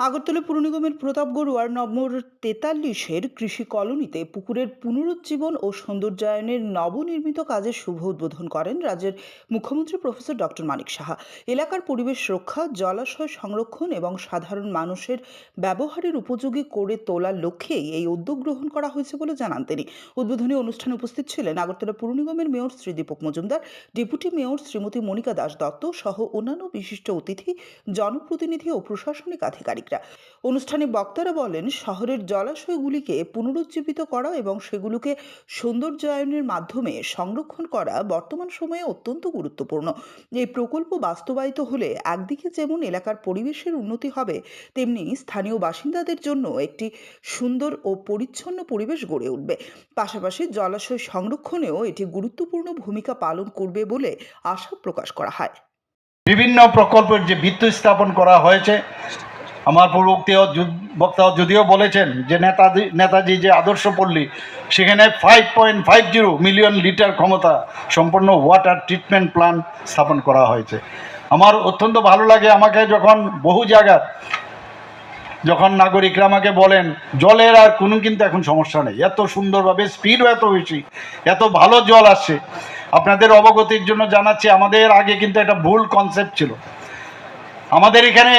আগরতলা পুর নিগমের Pratapgarh ward number ৪৩-এর কৃষি কলোনিতে পুকুরের পুনরুজ্জীবন ও সৌন্দর্যায়নের নবনির্মিত কাজের শুভ উদ্বোধন করেন রাজ্যের মুখ্যমন্ত্রী প্রফেসর ডক্টর মানিক সাহা। এলাকার পরিবেশ রক্ষা, জলাশয় সংরক্ষণ এবং সাধারণ মানুষের ব্যবহারের উপযোগী করে তোলার লক্ষ্যেই এই উদ্যোগ গ্রহণ করা হয়েছে বলে জানান তিনি। উদ্বোধনী অনুষ্ঠানে উপস্থিত ছিলেন আগরতলা পুর নিগমের mayor Shri Dipak Majumdar, deputy mayor Shrimati Monika Das Dutta সহ অন্যান্য বিশিষ্ট অতিথি, জনপ্রতিনিধি ও প্রশাসনিক আধিকারিকরা। অনুষ্ঠানে বক্তারা বলেন, শহরের জলাশয়গুলিকে পুনরুজ্জীবিত করা এবং সেগুলোকে সৌন্দর্যায়নের মাধ্যমে সংরক্ষণ করা বর্তমান সময়ে অত্যন্ত গুরুত্বপূর্ণ। এই প্রকল্প বাস্তবায়িত হলে একদিকে যেমন এলাকার পরিবেশের উন্নতি হবে, তেমনি স্থানীয় বাসিন্দাদের জন্য একটি সুন্দর ও পরিচ্ছন্ন পরিবেশ গড়ে উঠবে। পাশাপাশি জলাশয় সংরক্ষণেও এটি গুরুত্বপূর্ণ ভূমিকা পালন করবে বলে আশা প্রকাশ করা হয়। বিভিন্ন প্রকল্পের যে ভিত্তি স্থাপন করা হয়েছে, আমার বক্তাও যদিও বলেছেন যে নেতাজি যে আদর্শ পল্লী, সেখানে 5.50 মিলিয়ন লিটার ক্ষমতা সম্পন্ন ওয়াটার ট্রিটমেন্ট প্ল্যান্ট স্থাপন করা হয়েছে। আমার অত্যন্ত ভালো লাগে, আমাকে যখন বহু জায়গার যখন নাগরিকরা আমাকে বলেন জলের আর কোনো কিন্তু এখন সমস্যা নেই, এত সুন্দরভাবে স্পিডও এত বেশি, এত ভালো জল আসছে। আপনাদের অবগতির জন্য জানাচ্ছি, আমাদের আগে কিন্তু একটা ভুল কনসেপ্ট ছিল। আমাদের এখানে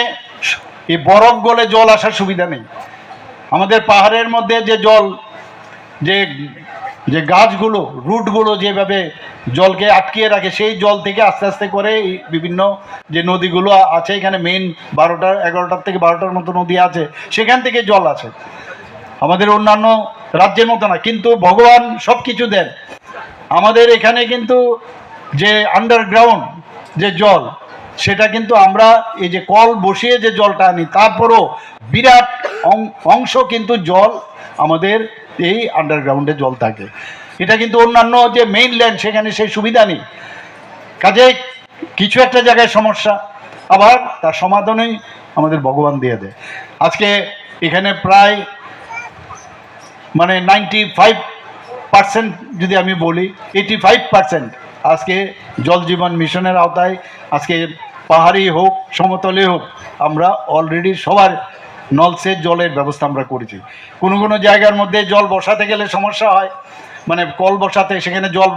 এই বরফ গলে জল আসার সুবিধা নেই। আমাদের পাহাড়ের মধ্যে যে জল, যে গাছগুলো, রুটগুলো যেভাবে জলকে আটকিয়ে রাখে, সেই জল থেকে আস্তে আস্তে করে বিভিন্ন যে নদীগুলো আছে, এখানে মেইন 11টার থেকে 12টার মতো নদী আছে, সেখান থেকে জল আছে। আমাদের অন্যান্য রাজ্যের মতো না, কিন্তু ভগবান সব কিছু দেন। আমাদের এখানে কিন্তু যে আন্ডারগ্রাউন্ড যে জল, সেটা কিন্তু আমরা এই যে কল বসিয়ে যে জলটা আনি, তারপরও বিরাট অংশ কিন্তু জল আমাদের এই আন্ডারগ্রাউন্ডে জল থাকে। এটা কিন্তু অন্যান্য যে মেইন ল্যান্ড, সেখানে সেই সুবিধা নেই। কাজে কিছু একটা জায়গায় সমস্যা, আবার তার সমাধানই আমাদের ভগবান দিয়ে দেয়। আজকে এখানে প্রায় 95% যদি আমি বলি, 85% আজকে জল জীবন মিশনের আওতায়, আজকে পাহাড়ি হোক সমতলে হোক, আমরা অলরেডি সবার নলসের জলের ব্যবস্থা আমরা করেছি। কোনো কোনো জায়গার মধ্যে জল বসাতে গেলে সমস্যা হয়, মানে কল বসাতে, সেখানে জল